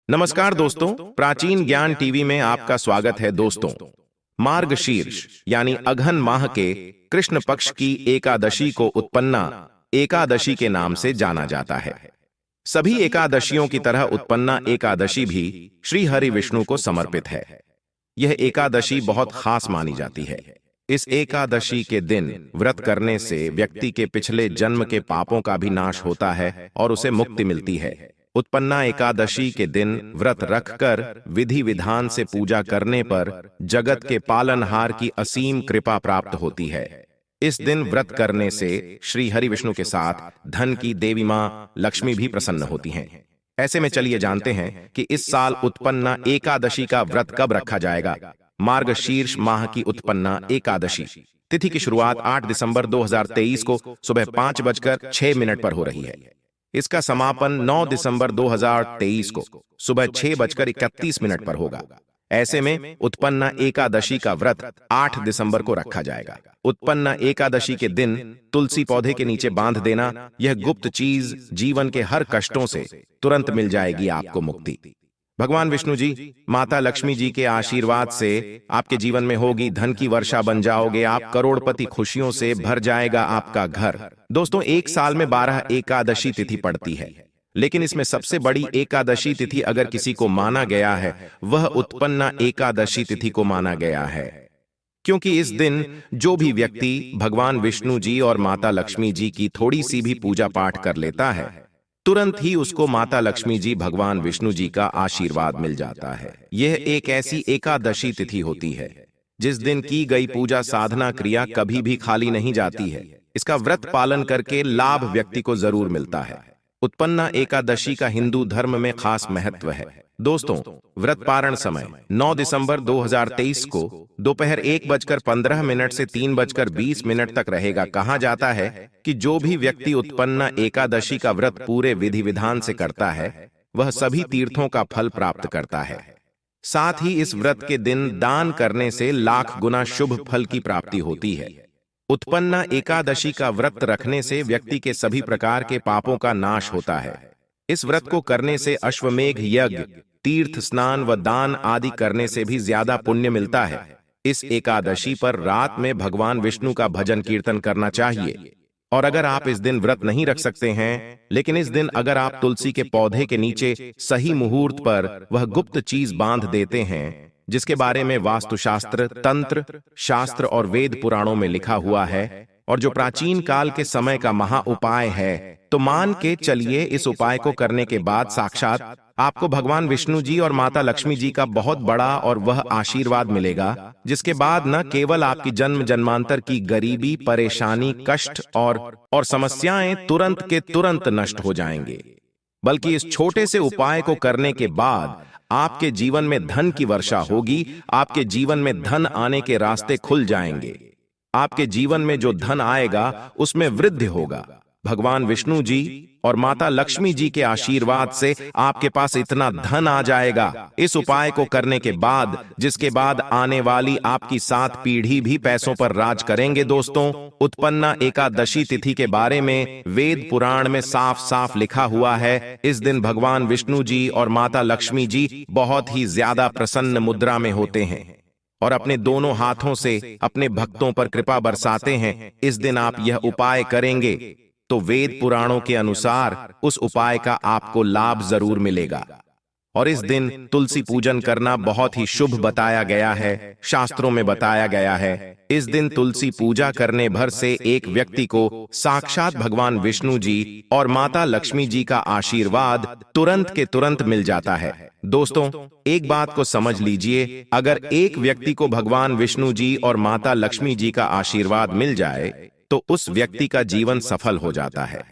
नमस्कार दोस्तों, प्राचीन ज्ञान टीवी में आपका स्वागत है दोस्तों। मार्गशीर्ष यानी अघन माह के कृष्ण पक्ष की एकादशी को उत्पन्ना एकादशी के नाम से जाना जाता है। सभी एकादशियों की तरह उत्पन्ना एकादशी भी श्री हरि विष्णु को समर्पित है। यह एकादशी बहुत खास मानी जाती है। इस एकादशी के दिन व्रत करने से व्यक्ति के पिछले जन्म के पापों का भी नाश होता है और उसे मुक्ति मिलती है। उत्पन्ना एकादशी के दिन व्रत रखकर विधि विधान से पूजा करने पर जगत के पालनहार की असीम कृपा प्राप्त होती है। इस दिन व्रत करने से श्री हरि विष्णु के साथ धन की देवी मां लक्ष्मी भी प्रसन्न होती हैं। ऐसे में चलिए जानते हैं कि इस साल उत्पन्ना एकादशी का व्रत कब रखा जाएगा। मार्गशीर्ष माह की उत्पन्ना एकादशी तिथि की शुरुआत 8 दिसंबर 2023 को सुबह 5:06 पर हो रही है। इसका समापन 9 दिसंबर 2023 को सुबह 6:31 पर होगा। ऐसे में उत्पन्ना एकादशी का व्रत 8 दिसंबर को रखा जाएगा। उत्पन्ना एकादशी के दिन तुलसी पौधे के नीचे बांध देना, यह गुप्त चीज जीवन के हर कष्टों से तुरंत मिल जाएगी आपको मुक्ति। भगवान विष्णु जी, माता लक्ष्मी जी के आशीर्वाद से आपके जीवन में होगी धन की वर्षा, बन जाओगे आप करोड़पति, खुशियों से भर जाएगा आपका घर। दोस्तों, एक साल में 12 एकादशी तिथि पड़ती है, लेकिन इसमें सबसे बड़ी एकादशी तिथि अगर किसी को माना गया है, वह उत्पन्ना एकादशी तिथि को माना गया है। क्योंकि इस दिन जो भी व्यक्ति भगवान विष्णु जी और माता लक्ष्मी जी की थोड़ी सी भी पूजा पाठ कर लेता है, तुरंत ही उसको माता लक्ष्मी जी, भगवान विष्णु जी का आशीर्वाद मिल जाता है। यह एक ऐसी एकादशी तिथि होती है जिस दिन की गई पूजा साधना क्रिया कभी भी खाली नहीं जाती है। इसका व्रत पालन करके लाभ व्यक्ति को जरूर मिलता है। उत्पन्ना एकादशी का हिंदू धर्म में खास महत्व है। दोस्तों, व्रत पारण समय 9 दिसंबर 2023 को दोपहर 1:15 से 3:20 तक रहेगा। कहा जाता है कि जो भी व्यक्ति उत्पन्ना एकादशी का व्रत पूरे विधि विधान से करता है, वह सभी तीर्थों का फल प्राप्त करता है। साथ ही इस व्रत के दिन दान करने से लाख गुना शुभ फल की प्राप्ति होती है। उत्पन्ना एकादशी का व्रत रखने से व्यक्ति के सभी प्रकार के पापों का नाश होता है। इस व्रत को करने से अश्वमेघ यज्ञ, तीर्थ स्नान व दान आदि करने से भी ज्यादा पुण्य मिलता है। इस एकादशी पर रात में भगवान विष्णु का भजन कीर्तन करना चाहिए। और अगर आप इस दिन व्रत नहीं रख सकते हैं, लेकिन इस दिन अगर आप तुलसी के पौधे के नीचे सही मुहूर्त पर वह गुप्त चीज बांध देते हैं जिसके बारे में वास्तुशास्त्र, तंत्र शास्त्र और वेद पुराणों में लिखा हुआ है, और जो प्राचीन काल के समय का महा उपाय है, तो मान के चलिए इस उपाय को करने के बाद साक्षात आपको भगवान विष्णु जी और माता लक्ष्मी जी का बहुत बड़ा और वह आशीर्वाद मिलेगा, जिसके बाद न केवल आपकी जन्म जन्मांतर की गरीबी, परेशानी, कष्ट और समस्याएं तुरंत के तुरंत नष्ट हो जाएंगे, बल्कि इस छोटे से उपाय को करने के बाद आपके जीवन में धन की वर्षा होगी। आपके जीवन में धन आने के रास्ते खुल जाएंगे। आपके जीवन में जो धन आएगा उसमें वृद्धि होगा। भगवान विष्णु जी और माता लक्ष्मी जी के आशीर्वाद से आपके पास इतना धन आ जाएगा इस उपाय को करने के बाद, जिसके बाद आने वाली आपकी 7 पीढ़ी भी पैसों पर राज करेंगे। दोस्तों, उत्पन्ना एकादशी तिथि के बारे में वेद पुराण में साफ साफ लिखा हुआ है, इस दिन भगवान विष्णु जी और माता लक्ष्मी जी बहुत ही ज्यादा प्रसन्न मुद्रा में होते हैं और अपने दोनों हाथों से अपने भक्तों पर कृपा बरसाते हैं। इस दिन आप यह उपाय करेंगे तो वेद पुराणों के अनुसार उस उपाय का आपको लाभ जरूर मिलेगा। और इस दिन तुलसी पूजन करना बहुत ही शुभ बताया गया है, शास्त्रों में बताया गया है। इस दिन तुलसी पूजा करने भर से एक व्यक्ति को साक्षात भगवान विष्णु जी और माता लक्ष्मी जी का आशीर्वाद तुरंत के तुरंत मिल जाता है। दोस्तों, एक बात को समझ लीजिए, अगर एक व्यक्ति को भगवान विष्णु जी और माता लक्ष्मी जी का आशीर्वाद मिल जाए तो उस व्यक्ति का जीवन सफल हो जाता है।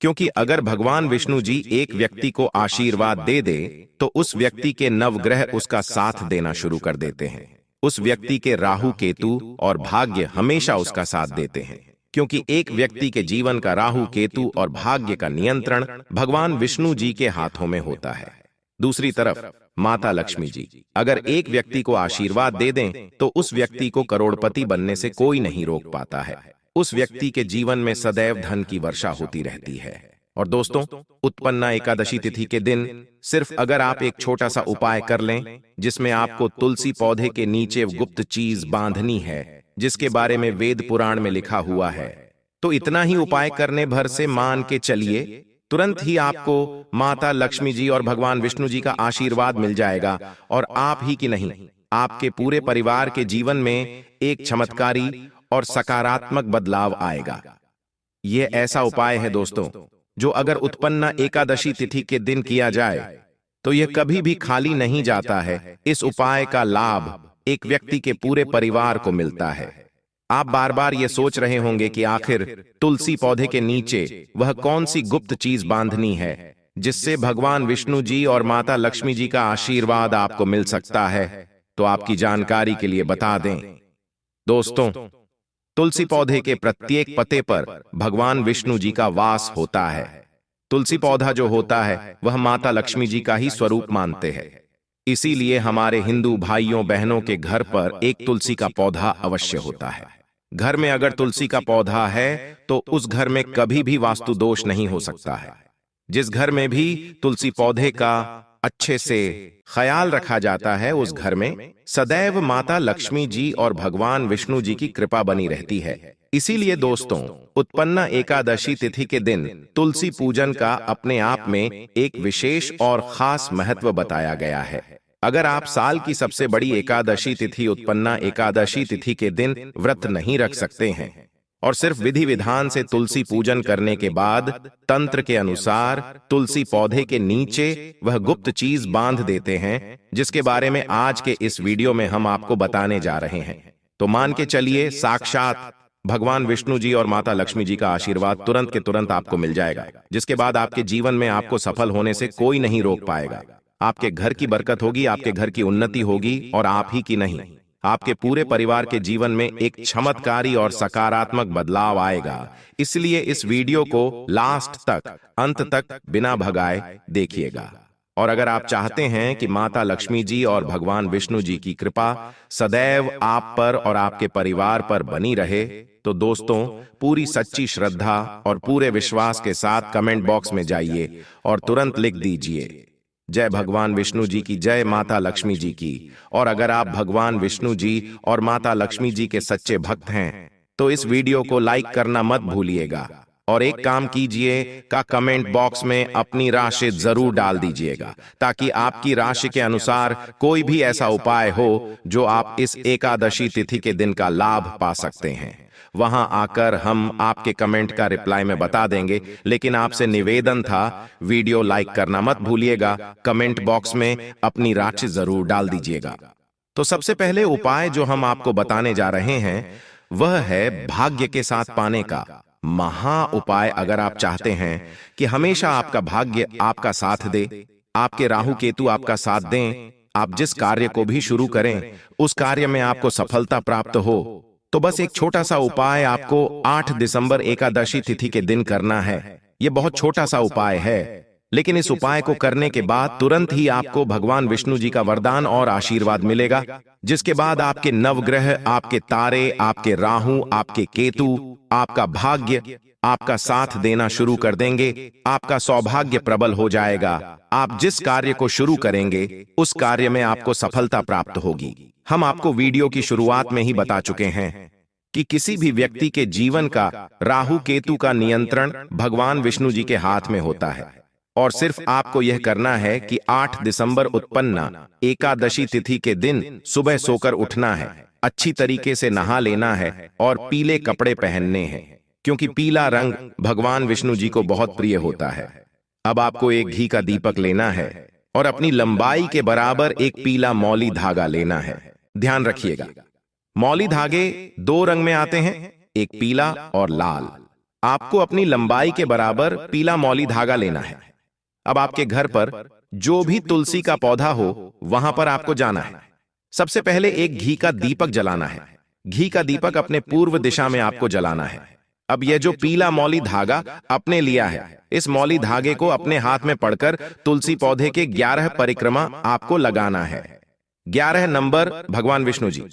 क्योंकि अगर भगवान विष्णु जी एक व्यक्ति को आशीर्वाद दे दे तो उस व्यक्ति के नवग्रह उसका साथ देना शुरू कर देते हैं। उस व्यक्ति के राहु, केतु और भाग्य हमेशा उसका साथ देते हैं, क्योंकि एक व्यक्ति के जीवन का राहु, केतु और भाग्य का नियंत्रण भगवान विष्णु जी के हाथों में होता है। दूसरी तरफ माता लक्ष्मी जी अगर एक व्यक्ति को आशीर्वाद दे दें तो उस व्यक्ति को करोड़पति बनने से कोई नहीं रोक पाता है। उस व्यक्ति के जीवन में सदैव धन की वर्षा होती रहती है। और दोस्तों, उत्पन्ना एकादशी तिथि के दिन सिर्फ अगर आप एक छोटा सा उपाय कर लें, जिसमें आपको तुलसी पौधे के नीचे गुप्त चीज बांधनी है, जिसके बारे में वेद पुराण में लिखा हुआ है, तो इतना ही उपाय करने भर से मान के चलिए, तुरंत ही आपको माता लक्ष्मी जी और भगवान विष्णु जी का आशीर्वाद मिल जाएगा। और आप ही की नहीं, आपके पूरे परिवार के जीवन में एक चमत्कारी और सकारात्मक बदलाव आएगा। यह ऐसा उपाय है दोस्तों, जो अगर उत्पन्ना एकादशी तिथि के दिन किया जाए तो यह कभी भी खाली नहीं जाता है। इस उपाय का लाभ एक व्यक्ति के पूरे परिवार को मिलता है। आप बार बार ये सोच रहे होंगे कि आखिर तुलसी पौधे के नीचे वह कौन सी गुप्त चीज बांधनी है, जिससे भगवान विष्णु जी और माता लक्ष्मी जी का आशीर्वाद आपको मिल सकता है। तो आपकी जानकारी के लिए बता दें दोस्तों, तुलसी पौधे के प्रत्येक पत्ते पर भगवान विष्णु जी का वास होता है। तुलसी पौधा जो होता है वह माता लक्ष्मी जी का ही स्वरूप मानते हैं। इसीलिए हमारे हिंदू भाइयों बहनों के घर पर एक तुलसी का पौधा अवश्य होता है। घर में अगर तुलसी का पौधा है तो उस घर में कभी भी वास्तु दोष नहीं हो सकता है। जिस घर में भी तुलसी पौधे का अच्छे से ख्याल रखा जाता है, उस घर में सदैव माता लक्ष्मी जी और भगवान विष्णु जी की कृपा बनी रहती है। इसीलिए दोस्तों, उत्पन्ना एकादशी तिथि के दिन तुलसी पूजन का अपने आप में एक विशेष और खास महत्व बताया गया है। अगर आप साल की सबसे बड़ी एकादशी तिथि उत्पन्ना एकादशी तिथि के दिन व्रत नहीं रख सकते हैं और सिर्फ विधि विधान से तुलसी पूजन करने के बाद तंत्र के अनुसार तुलसी पौधे के नीचे वह गुप्त चीज बांध देते हैं, जिसके बारे में आज के इस वीडियो में हम आपको बताने जा रहे हैं, तो मान के चलिए साक्षात भगवान विष्णु जी और माता लक्ष्मी जी का आशीर्वाद तुरंत के तुरंत आपको मिल जाएगा, जिसके बाद आपके जीवन में आपको सफल होने से कोई नहीं रोक पाएगा। आपके घर की बरकत होगी, आपके घर की उन्नति होगी और आप ही की नहीं, आपके पूरे परिवार के जीवन में एक चमत्कारी और सकारात्मक बदलाव आएगा। इसलिए इस वीडियो को लास्ट तक, अंत तक बिना भगाए देखिएगा। और अगर आप चाहते हैं कि माता लक्ष्मी जी और भगवान विष्णु जी की कृपा सदैव आप पर और आपके परिवार पर बनी रहे, तो दोस्तों, पूरी सच्ची श्रद्धा और पूरे विश्वास के साथ कमेंट बॉक्स में जाइए और तुरंत लिख दीजिए जय भगवान विष्णु जी की, जय माता लक्ष्मी जी की। और अगर आप भगवान विष्णु जी और माता लक्ष्मी जी के सच्चे भक्त हैं तो इस वीडियो को लाइक करना मत भूलिएगा और एक काम कीजिए का कमेंट बॉक्स में अपनी राशि जरूर डाल दीजिएगा, ताकि आपकी राशि के अनुसार कोई भी ऐसा उपाय हो जो आप इस एकादशी तिथि के दिन का लाभ पा सकते हैं। वहां आकर हम आपके कमेंट का रिप्लाई में बता देंगे, लेकिन आपसे निवेदन था वीडियो लाइक करना मत भूलिएगा, कमेंट बॉक्स में अपनी राशि जरूर डाल दीजिएगा। तो सबसे पहले उपाय जो हम आपको बताने जा रहे हैं वह है भाग्य के साथ पाने का महा उपाय। अगर आप चाहते हैं कि हमेशा आपका भाग्य आपका साथ दे, आपके राहु केतु आपका साथ दें, आप जिस कार्य को भी शुरू करें उस कार्य में आपको सफलता प्राप्त हो, तो बस एक छोटा सा उपाय आपको 8 दिसंबर एकादशी तिथि के दिन करना है। यह बहुत छोटा सा उपाय है, लेकिन इस उपाय को करने के बाद तुरंत ही आपको भगवान विष्णु जी का वरदान और आशीर्वाद मिलेगा, जिसके बाद आपके नवग्रह, आपके तारे, आपके राहु, आपके केतु, आपका भाग्य आपका साथ देना शुरू कर देंगे। आपका सौभाग्य प्रबल हो जाएगा। आप जिस कार्य को शुरू करेंगे उस कार्य में आपको सफलता प्राप्त होगी। हम आपको वीडियो की शुरुआत में ही बता चुके हैं कि किसी भी व्यक्ति के जीवन का राहु केतु का नियंत्रण भगवान विष्णु जी के हाथ में होता है और सिर्फ आपको यह करना है कि 8 दिसंबर उत्पन्ना एकादशी तिथि के दिन सुबह सोकर उठना है, अच्छी तरीके से नहा लेना है और पीले कपड़े पहनने हैं, क्योंकि पीला रंग भगवान विष्णु जी को बहुत प्रिय होता है। अब आपको एक घी का दीपक लेना है और अपनी लंबाई के बराबर एक पीला मौली धागा लेना है। ध्यान रखिएगा, मौली धागे 2 रंग में आते हैं, एक पीला और लाल। आपको अपनी लंबाई के बराबर पीला मौली धागा लेना है। अब आपके घर पर जो भी तुलसी का पौधा हो वहां पर आपको जाना है। सबसे पहले एक घी का दीपक जलाना है। घी का दीपक अपने पूर्व दिशा में आपको जलाना है। अब यह जो पीला मौली धागा आपने लिया है, इस मौली धागे को अपने हाथ में पकड़कर तुलसी पौधे के 11 परिक्रमा आपको लगाना है। 11 नंबर भगवान विष्णु जी,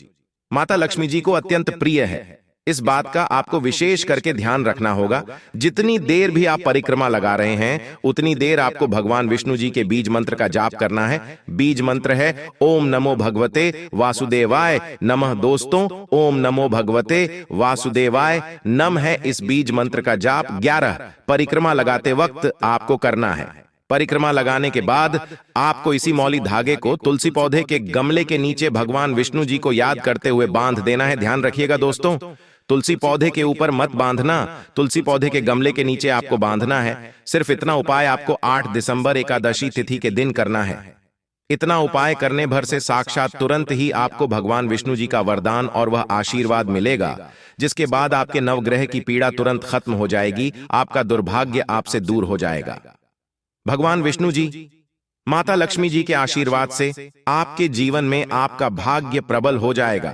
माता लक्ष्मी जी को अत्यंत प्रिय है, इस बात का आपको विशेष करके ध्यान रखना होगा, जितनी देर भी आप परिक्रमा लगा रहे हैं उतनी देर आपको भगवान विष्णु जी के बीज मंत्र का जाप करना है। बीज मंत्र है ओम नमो भगवते वासुदेवाय नमः। दोस्तों, ओम नमो भगवते वासुदेवाय नम है इस बीज मंत्र का जाप 11 परिक्रमा लगाते वक्त आपको करना है। परिक्रमा लगाने के बाद आपको इसी मौली धागे को तुलसी पौधे के गमले के नीचे भगवान विष्णु जी को याद करते हुए बांध देना है। ध्यान रखिएगा दोस्तों, तुलसी पौधे के ऊपर मत बांधना, तुलसी पौधे के गमले के नीचे आपको बांधना है। सिर्फ इतना उपाय आपको 8 दिसंबर एकादशी तिथि के दिन करना है। इतना उपाय करने भर से साक्षात तुरंत ही आपको भगवान विष्णु जी का वरदान और वह आशीर्वाद मिलेगा, जिसके बाद आपके नवग्रह की पीड़ा तुरंत खत्म हो जाएगी, आपका दुर्भाग्य आपसे दूर हो जाएगा। भगवान विष्णु जी, माता लक्ष्मी जी के आशीर्वाद से आपके जीवन में आपका भाग्य प्रबल हो जाएगा।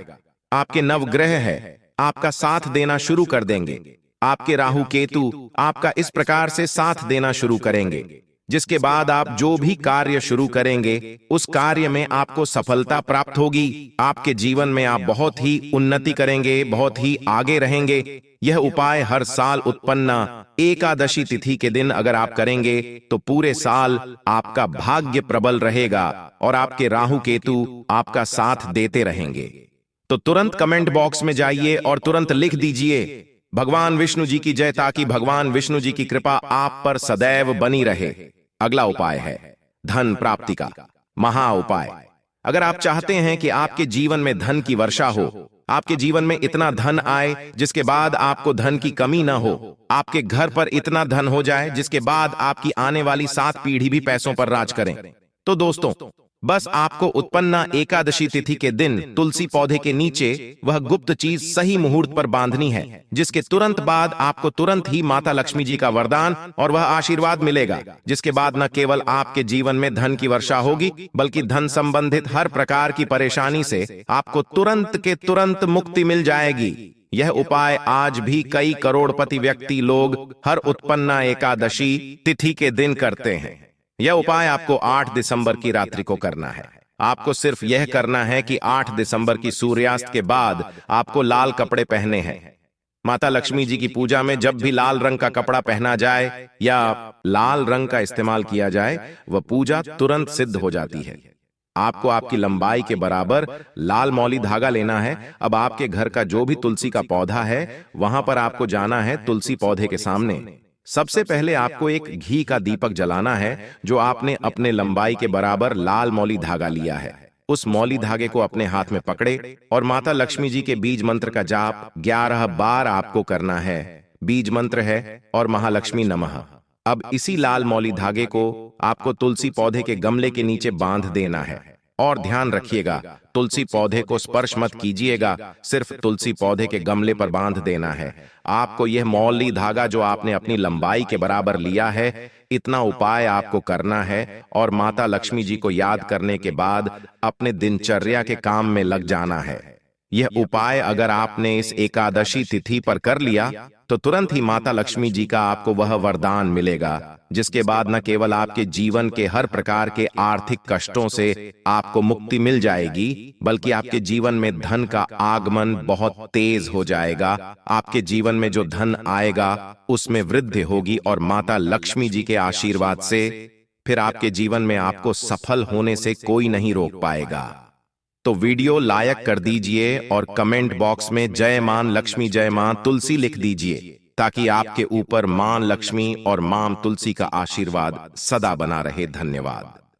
आपके नवग्रह है आपका साथ देना शुरू कर देंगे। आपके राहु केतु आपका इस प्रकार से साथ देना शुरू करेंगे, जिसके बाद आप जो भी कार्य शुरू करेंगे उस कार्य में आपको सफलता प्राप्त होगी। आपके जीवन में आप बहुत ही उन्नति करेंगे, बहुत ही आगे रहेंगे। यह उपाय हर साल उत्पन्न एकादशी तिथि के दिन अगर आप करेंगे तो पूरे साल आपका भाग्य प्रबल रहेगा और आपके राहु केतु आपका साथ देते रहेंगे। तो तुरंत कमेंट बॉक्स में जाइए और तुरंत लिख दीजिए भगवान विष्णु जी की जय, ताकि भगवान विष्णु जी की कृपा आप पर सदैव बनी रहे। अगला उपाय है धन प्राप्ति का महा उपाय। अगर आप चाहते हैं कि आपके जीवन में धन की वर्षा हो, आपके जीवन में इतना धन आए जिसके बाद आपको धन की कमी ना हो, आपके घर पर इतना धन हो जाए जिसके बाद आपकी आने वाली 7 पीढ़ी भी पैसों पर राज करें, तो दोस्तों बस आपको उत्पन्न एकादशी तिथि के दिन तुलसी पौधे के नीचे वह गुप्त चीज सही मुहूर्त पर बांधनी है, जिसके तुरंत बाद आपको तुरंत ही माता लक्ष्मी जी का वरदान और वह आशीर्वाद मिलेगा, जिसके बाद न केवल आपके जीवन में धन की वर्षा होगी बल्कि धन संबंधित हर प्रकार की परेशानी से आपको तुरंत के तुरंत मुक्ति मिल जाएगी। यह उपाय आज भी कई करोड़पति व्यक्ति लोग हर उत्पन्न एकादशी तिथि के दिन करते हैं। यह उपाय आपको 8 दिसंबर की रात्रि को करना है। आपको सिर्फ यह करना है कि 8 दिसंबर की सूर्यास्त के बाद आपको लाल कपड़े पहने हैं। माता लक्ष्मी जी की पूजा में जब भी लाल रंग का कपड़ा पहना जाए या लाल रंग का इस्तेमाल किया जाए, वह पूजा तुरंत सिद्ध हो जाती है। आपको आपकी लंबाई के बराबर लाल मौली धागा लेना है। अब आपके घर का जो भी तुलसी का पौधा है वहां पर आपको जाना है तुलसी पौधे के सामने। सबसे पहले आपको एक घी का दीपक जलाना है जो आपने अपने लंबाई के बराबर लाल मौली धागा लिया है। उस मौली धागे को अपने हाथ में पकड़े और माता लक्ष्मी जी के बीज मंत्र का जाप 11 बार आपको करना है। बीज मंत्र है और महालक्ष्मी नमः। अब इसी लाल मौली धागे को आपको तुलसी पौधे के गमले के नीचे बांध देना है। और ध्यान रखिएगा, तुलसी पौधे को स्पर्श मत कीजिएगा, सिर्फ तुलसी पौधे के गमले पर बांध देना है। आपको यह मौली धागा जो आपने अपनी लंबाई के बराबर लिया है, इतना उपाय आपको करना है और माता लक्ष्मी जी को याद करने के बाद अपने दिनचर्या के काम में लग जाना है। यह उपाय अगर आपने इस एकादशी तिथि पर कर लिया तो तुरंत ही माता लक्ष्मी जी का आपको वह वरदान मिलेगा, जिसके बाद न केवल आपके जीवन के हर प्रकार के आर्थिक कष्टों से आपको मुक्ति मिल जाएगी, बल्कि आपके जीवन में धन का आगमन बहुत तेज हो जाएगा। आपके जीवन में जो धन आएगा उसमें वृद्धि होगी और माता लक्ष्मी जी के आशीर्वाद से फिर आपके जीवन में आपको सफल होने से कोई नहीं रोक पाएगा। तो वीडियो लाइक कर दीजिए और कमेंट बॉक्स में जय मां लक्ष्मी जय मां तुलसी लिख दीजिए, ताकि आपके ऊपर मां लक्ष्मी और मां तुलसी का आशीर्वाद सदा बना रहे। धन्यवाद।